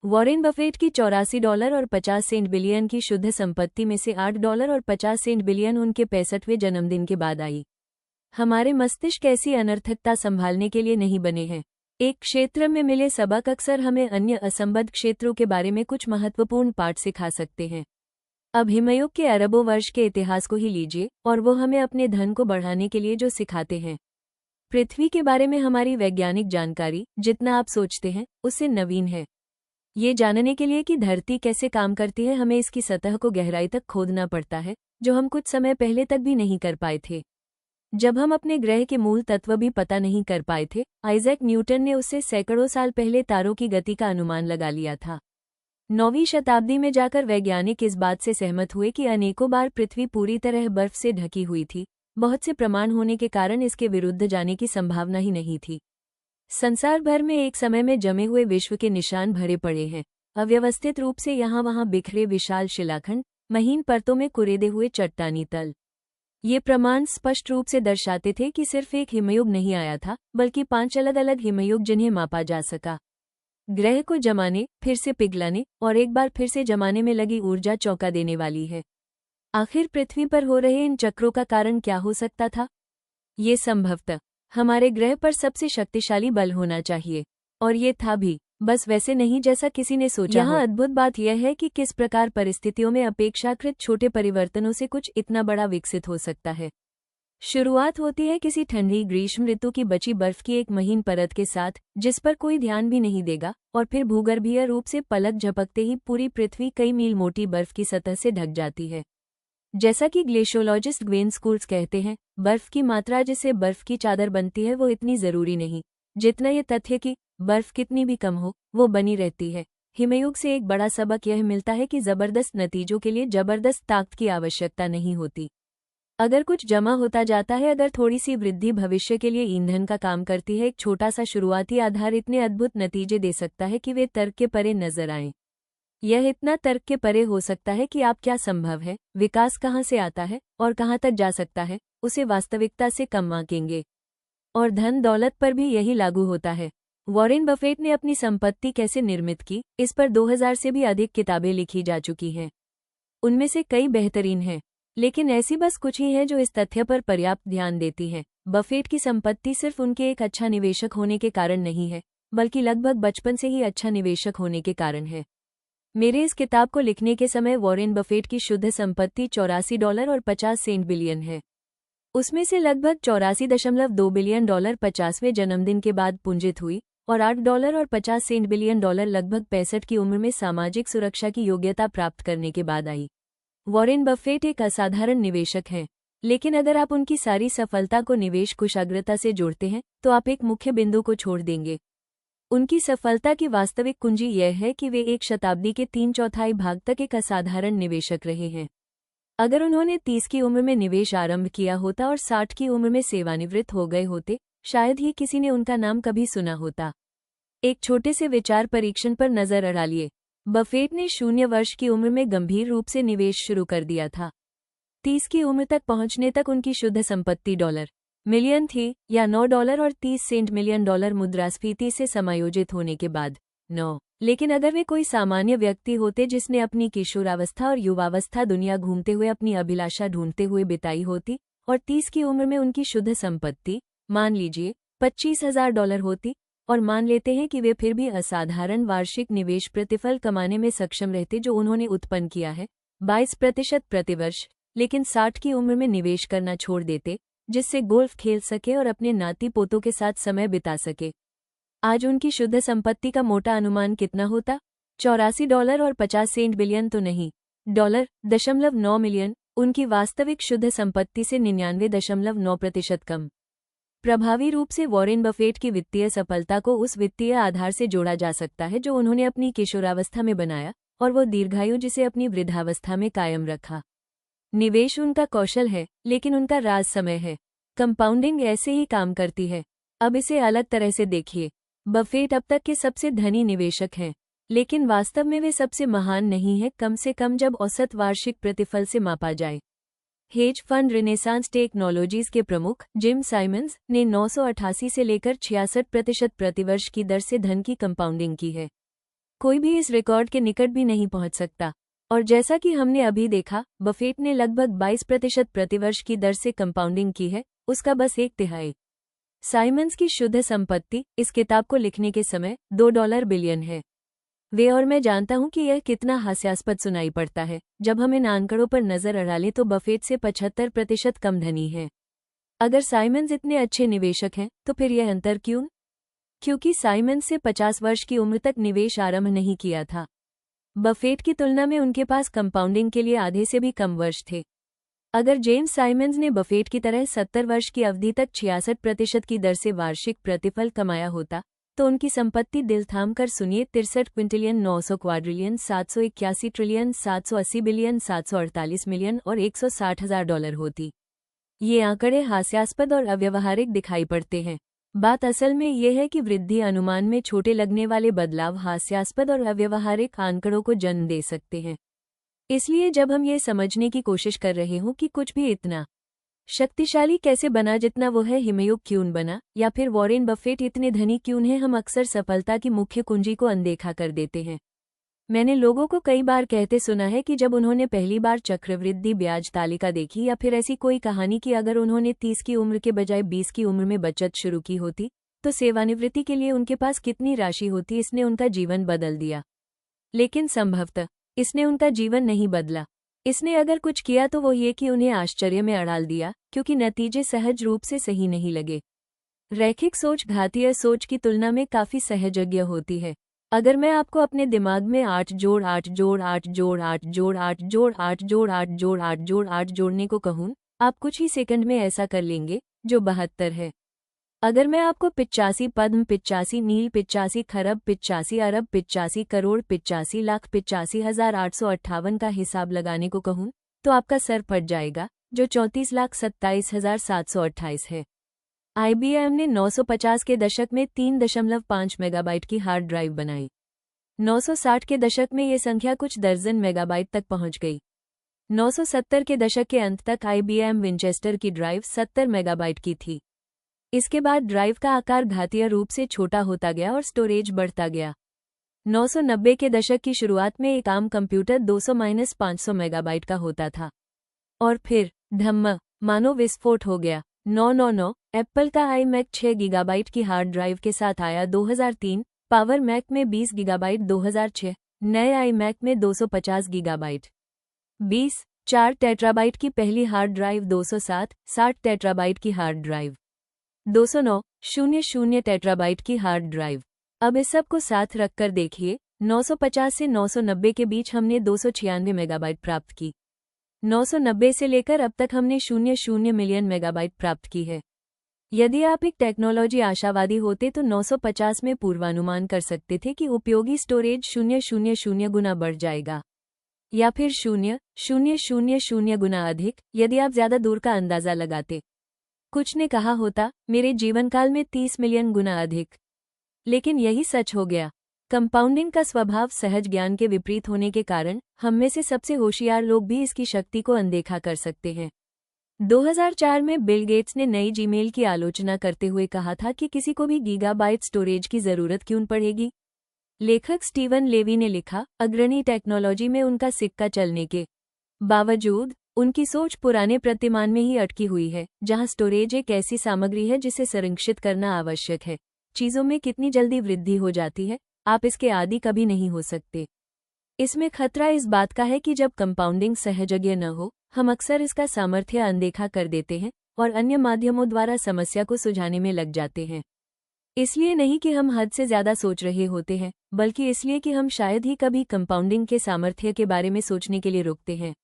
Warren Buffett की $84 और 50 Saint billion की शुद्ध संपत्ति में से $8 और 50 सेंट बिलियन उनके 65वें जन्मदिन के बाद आई। हमारे मस्तिष्क ऐसी अनर्थकता संभालने के लिए नहीं बने हैं। एक क्षेत्र में मिले सबक अक्सर हमें अन्य असंबद्ध क्षेत्रों के बारे में कुछ महत्वपूर्ण पाठ सिखा सकते हैं। अब हिमयुग के अरबों वर्ष के इतिहास को ही लीजिए और वो हमें अपने धन को बढ़ाने के लिए जो सिखाते हैं। पृथ्वी के बारे में हमारी वैज्ञानिक जानकारी, जितना आप सोचते हैं, उससे नवीन है। ये जानने के लिए कि धरती कैसे काम करती है, हमें इसकी सतह को गहराई तक खोदना पड़ता है, जो हम कुछ समय पहले तक भी नहीं कर पाए थे। जब हम अपने ग्रह के मूल तत्व भी पता नहीं कर पाए थे, आइजैक न्यूटन ने उससे सैकड़ों साल पहले तारों की गति का अनुमान लगा लिया था। 9वीं शताब्दी में जाकर वैज्ञानिक इस बात से सहमत हुए कि अनेकों बार पृथ्वी पूरी तरह बर्फ से ढकी हुई थी। बहुत से प्रमाण होने के कारण इसके विरुद्ध जाने की संभावना ही नहीं थी। संसार भर में एक समय में जमे हुए विश्व के निशान भरे पड़े हैं, अव्यवस्थित रूप से यहाँ वहाँ बिखरे विशाल शिलाखंड, महीन परतों में कुरेदे हुए चट्टानी तल। ये प्रमाण स्पष्ट रूप से दर्शाते थे कि सिर्फ एक हिमयुग नहीं आया था, बल्कि 5 अलग अलग हिमयुग जिन्हें मापा जा सका। ग्रह को जमाने, फिर से पिघलाने और एक बार फिर से जमाने में लगी ऊर्जा चौंका देने वाली है। आखिर पृथ्वी पर हो रहे इन चक्रों का कारण क्या हो सकता था? ये संभवतः हमारे ग्रह पर सबसे शक्तिशाली बल होना चाहिए, और ये था भी, बस वैसे नहीं जैसा किसी ने सोचा। यहाँ अद्भुत बात यह है कि किस प्रकार परिस्थितियों में अपेक्षाकृत छोटे परिवर्तनों से कुछ इतना बड़ा विकसित हो सकता है। शुरुआत होती है किसी ठंडी ग्रीष्म ऋतु की बची बर्फ की एक महीन परत के साथ, जिस पर कोई ध्यान भी नहीं देगा, और फिर भूगर्भीय रूप से पलक झपकते ही पूरी पृथ्वी कई मील मोटी बर्फ की सतह से ढक जाती है। जैसा कि ग्लेशियोलॉजिस्ट ग्वेन स्कूल्स कहते हैं, बर्फ की मात्रा जिससे बर्फ की चादर बनती है वो इतनी जरूरी नहीं, जितना ये तथ्य कि बर्फ कितनी भी कम हो, वो बनी रहती है। हिमयुग से एक बड़ा सबक यह मिलता है कि जबरदस्त नतीजों के लिए जबरदस्त ताकत की आवश्यकता नहीं होती। अगर कुछ जमा होता जाता है, अगर थोड़ी सी वृद्धि भविष्य के लिए ईंधन का काम करती है, एक छोटा सा शुरुआती आधार इतने अद्भुत नतीजे दे सकता है कि वे तर्क के परे नजर आएं। यह इतना तर्क के परे हो सकता है कि आप क्या संभव है, विकास कहाँ से आता है और कहाँ तक जा सकता है, उसे वास्तविकता से कम आंकेंगे। और धन दौलत पर भी यही लागू होता है। वॉरेन बफेट ने अपनी संपत्ति कैसे निर्मित की, इस पर 2000 से भी अधिक किताबें लिखी जा चुकी हैं। उनमें से कई बेहतरीन हैं, लेकिन ऐसी बस कुछ ही हैं जो इस तथ्य पर पर्याप्त ध्यान देती हैं। बफेट की संपत्ति सिर्फ उनके एक अच्छा निवेशक होने के कारण नहीं है, बल्कि लगभग बचपन से ही अच्छा निवेशक होने के कारण है। मेरे इस किताब को लिखने के समय वॉरेन बफेट की शुद्ध संपत्ति $84 और 50 सेंट बिलियन है। उसमें से लगभग $84.2 बिलियन 50वें जन्मदिन के बाद पूंजित हुई, और $8 और 50 सेंट बिलियन लगभग 65 की उम्र में सामाजिक सुरक्षा की योग्यता प्राप्त करने के बाद आई। वॉरेन बफेट एक असाधारण निवेशक हैं, लेकिन अगर आप उनकी सारी सफलता को निवेश कुशाग्रता से जोड़ते हैं, तो आप एक मुख्य बिंदु को छोड़ देंगे। उनकी सफलता की वास्तविक कुंजी यह है कि वे एक शताब्दी के 3/4 भाग तक एक असाधारण निवेशक रहे हैं। अगर उन्होंने 30 की उम्र में निवेश आरंभ किया होता और 60 की उम्र में सेवानिवृत्त हो गए होते, शायद ही किसी ने उनका नाम कभी सुना होता। एक छोटे से विचार परीक्षण पर नजर अड़ालिए। बफेट ने 0 वर्ष की उम्र में गंभीर रूप से निवेश शुरू कर दिया था। 30 की उम्र तक पहुंचने तक उनकी शुद्ध संपत्ति डॉलर मिलियन थी, या $9 और 30 सेंट मिलियन मुद्रास्फीति से समायोजित होने के बाद 9। लेकिन अगर वे कोई सामान्य व्यक्ति होते जिसने अपनी किशोरावस्था और युवावस्था दुनिया घूमते हुए अपनी अभिलाषा ढूंढते हुए बिताई होती, और 30 की उम्र में उनकी शुद्ध संपत्ति, मान लीजिए $25,000 होती, और मान लेते हैं कि वे फिर भी असाधारण वार्षिक निवेश प्रतिफल कमाने में सक्षम रहते जो उन्होंने उत्पन्न किया है, 22% प्रतिवर्ष, लेकिन 60 की उम्र में निवेश करना छोड़ देते, जिससे गोल्फ खेल सके और अपने नाती पोतों के साथ समय बिता सके। आज उनकी शुद्ध संपत्ति का मोटा अनुमान कितना होता? $84 और 50 सेंट बिलियन तो नहीं, $9 मिलियन, उनकी वास्तविक शुद्ध संपत्ति से 99.9% कम। प्रभावी रूप से वॉरेन बफेट की वित्तीय सफलता को उस वित्तीय आधार से जोड़ा जा सकता है जो उन्होंने अपनी किशोरावस्था में बनाया, और वो दीर्घायु जिसे अपनी वृद्धावस्था में कायम रखा। निवेश उनका कौशल है, लेकिन उनका राज समय है। कंपाउंडिंग ऐसे ही काम करती है। अब इसे अलग तरह से देखिए। बफेट अब तक के सबसे धनी निवेशक हैं, लेकिन वास्तव में वे सबसे महान नहीं हैं, कम से कम जब औसत वार्षिक प्रतिफल से मापा जाए। हेज फंड रिनेसांस टेक्नोलॉजीज के प्रमुख जिम साइमंस ने 988 से लेकर 66% प्रतिवर्ष की दर से धन की कंपाउंडिंग की है। कोई भी इस रिकॉर्ड के निकट भी नहीं पहुंच सकता। और जैसा कि हमने अभी देखा, बफेट ने लगभग 22% प्रतिवर्ष की दर से कंपाउंडिंग की है, उसका बस 1/3। साइमंस की शुद्ध संपत्ति इस किताब को लिखने के समय $2 बिलियन है। वे और मैं जानता हूं कि यह कितना हास्यास्पद सुनाई पड़ता है जब हम इन आंकड़ों पर नजर डालें तो बफेट से 75% कम धनी है। अगर साइमंस इतने अच्छे निवेशक हैं तो फिर यह अंतर क्यों? क्योंकि साइमंस से 50 वर्ष की उम्र तक निवेश आरंभ नहीं किया था। बफेट की तुलना में उनके पास कंपाउंडिंग के लिए आधे से भी कम वर्ष थे। अगर जेम्स साइमंस ने बफेट की तरह 70 वर्ष की अवधि तक 66% की दर से वार्षिक प्रतिफल कमाया होता तो उनकी संपत्ति दिल थाम कर सुनिए 63 Quintillion 900 quadrillion 781 trillion 780 billion 748 million और $160,000 होती। ये आंकड़े हास्यास्पद और अव्यवहारिक दिखाई पड़ते हैं। बात असल में यह है कि वृद्धि अनुमान में छोटे लगने वाले बदलाव हास्यास्पद और अव्यवहारिक आंकड़ों को जन्म दे सकते हैं। इसलिए जब हम ये समझने की कोशिश कर रहे हों कि कुछ भी इतना शक्तिशाली कैसे बना जितना वो है, हिमयुग क्यों बना, या फिर वॉरेन बफेट इतने धनी क्यों हैं, हम अक्सर सफलता की मुख्य कुंजी को अनदेखा कर देते हैं। मैंने लोगों को कई बार कहते सुना है कि जब उन्होंने पहली बार चक्रवृद्धि ब्याज तालिका देखी या फिर ऐसी कोई कहानी कि अगर उन्होंने 30 की उम्र के बजाय 20 की उम्र में बचत शुरू की होती तो सेवानिवृत्ति के लिए उनके पास कितनी राशि होती, इसने उनका जीवन बदल दिया। लेकिन संभवतः इसने उनका जीवन नहीं बदला। इसने अगर कुछ किया तो वो ये कि उन्हें आश्चर्य में अड़ाल दिया, क्योंकि नतीजे सहज रूप से सही नहीं लगे। रैखिक सोच घातीय सोच की तुलना में काफी सहजज्ञ होती है। अगर मैं आपको अपने दिमाग में 8 जोड़ 8 जोड़ 8 जोड़ 8 जोड़ 8 जोड़ 8 जोड़ 8 जोड़ 8 जोड़ 8 जोड़ने को कहूं, आप कुछ ही सेकंड में ऐसा कर लेंगे, जो 72 है। अगर मैं आपको 85 पद्म 85 नील 85 खरब 85 अरब 85 करोड़ 85 लाख 85,858 का हिसाब लगाने को कहूं, तो आपका सर फट जाएगा, जो 34,27,728 है। IBM ने 950 के दशक में 3.5 मेगाबाइट की हार्ड ड्राइव बनाई। 960 के दशक में ये संख्या कुछ दर्जन मेगाबाइट तक पहुंच गई। 970 के दशक के अंत तक IBM विंचेस्टर की ड्राइव 70 मेगाबाइट की थी। इसके बाद ड्राइव का आकार घातीय रूप से छोटा होता गया और स्टोरेज बढ़ता गया। 990 के दशक की शुरुआत में एक आम कंप्यूटर 200-500 मेगाबाइट का होता था। और फिर धम्म मानो विस्फोट हो गया। 999 एप्पल का iMac 6 गीगाबाइट की हार्ड ड्राइव के साथ आया 2003, पावर मैक में 20 गीगाबाइट 2006, नए iMac में 250 गीगाबाइट। 4 टेट्राबाइट की पहली हार्ड ड्राइव 207, 60 टेट्राबाइट की हार्ड ड्राइव 209 टेट्राबाइट की हार्ड ड्राइव। अब इस सब को साथ रखकर देखिए, 950 से 990 के बीच हमने 296 मेगाबाइट प्राप्त की। 990 से लेकर अब तक हमने 00 मिलियन मेगाबाइट प्राप्त की है। यदि आप एक टेक्नोलॉजी आशावादी होते तो 950 में पूर्वानुमान कर सकते थे कि उपयोगी स्टोरेज 000 गुना बढ़ जाएगा, या फिर 0.000 गुना अधिक यदि आप ज्यादा दूर का अंदाजा लगाते। कुछ ने कहा होता, मेरे जीवनकाल में 30 मिलियन गुना अधिक। लेकिन यही सच हो गया। कंपाउंडिंग का स्वभाव सहज ज्ञान के विपरीत होने के कारण हम में से सबसे होशियार लोग भी इसकी शक्ति को अनदेखा कर सकते हैं। 2004 में बिल गेट्स ने नई जीमेल की आलोचना करते हुए कहा था कि किसी को भी गीगाबाइट स्टोरेज की जरूरत क्यों पड़ेगी। लेखक स्टीवन लेवी ने लिखा, अग्रणी टेक्नोलॉजी में उनका सिक्का चलने के बावजूद उनकी सोच पुराने प्रतिमान में ही अटकी हुई है, जहां स्टोरेज एक ऐसी सामग्री है जिसे संरक्षित करना आवश्यक है। चीजों में कितनी जल्दी वृद्धि हो जाती है, आप इसके आदी कभी नहीं हो सकते। इसमें खतरा इस बात का है कि जब कंपाउंडिंग सहजज्ञ न हो, हम अक्सर इसका सामर्थ्य अनदेखा कर देते हैं और अन्य माध्यमों द्वारा समस्या को सुलझाने में लग जाते हैं। इसलिए नहीं कि हम हद से ज्यादा सोच रहे होते हैं, बल्कि इसलिए कि हम शायद ही कभी कंपाउंडिंग के सामर्थ्य के बारे में सोचने के लिए रुकते हैं।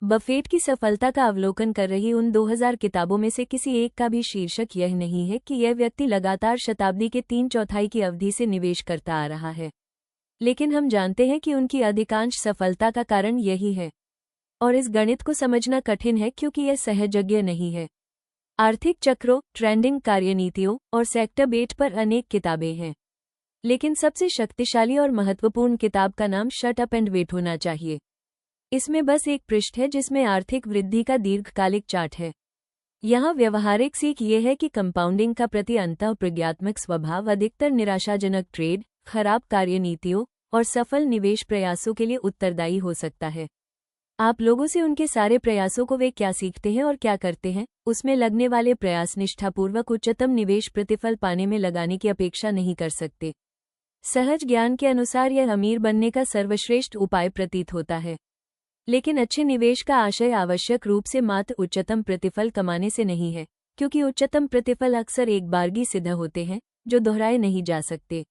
बफेट की सफलता का अवलोकन कर रही उन 2000 किताबों में से किसी एक का भी शीर्षक यह नहीं है कि यह व्यक्ति लगातार शताब्दी के 3/4 की अवधि से निवेश करता आ रहा है। लेकिन हम जानते हैं कि उनकी अधिकांश सफलता का कारण यही है। और इस गणित को समझना कठिन है क्योंकि यह सहजज्ञ नहीं है। आर्थिक चक्रों, ट्रेंडिंग कार्यनीतियों और सेक्टर बेट पर अनेक किताबें हैं, लेकिन सबसे शक्तिशाली और महत्वपूर्ण किताब का नाम शट अप एंड वेट होना चाहिए। इसमें बस एक पृष्ठ है जिसमें आर्थिक वृद्धि का दीर्घकालिक चार्ट है। यहाँ व्यवहारिक सीख ये है कि कंपाउंडिंग का प्रति अंतःप्रज्ञात्मक स्वभाव अधिकतर निराशाजनक ट्रेड, खराब कार्यनीतियों और सफल निवेश प्रयासों के लिए उत्तरदायी हो सकता है। आप लोगों से उनके सारे प्रयासों को वे क्या सीखते हैं और क्या करते हैं, उसमें लगने वाले प्रयास निष्ठापूर्वक उच्चतम निवेश प्रतिफल पाने में लगाने की अपेक्षा नहीं कर सकते। सहज ज्ञान के अनुसार यह अमीर बनने का सर्वश्रेष्ठ उपाय प्रतीत होता है। लेकिन अच्छे निवेश का आशय आवश्यक रूप से मात्र उच्चतम प्रतिफल कमाने से नहीं है, क्योंकि उच्चतम प्रतिफल अक्सर एक बारगी सिद्ध होते हैं, जो दोहराए नहीं जा सकते।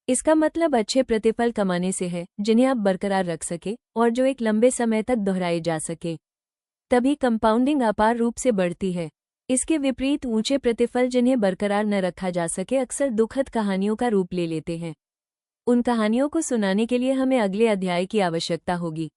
इसका मतलब अच्छे प्रतिफल कमाने से है, जिन्हें आप बरकरार रख सके और जो एक लंबे समय तक दोहराए जा सके। तभी कंपाउंडिंग अपार रूप से बढ़ती है। इसके विपरीत ऊंचे प्रतिफल जिन्हें बरकरार न रखा जा सके अक्सर दुखद कहानियों का रूप ले लेते हैं। उन कहानियों को सुनाने के लिए हमें अगले अध्याय की आवश्यकता होगी।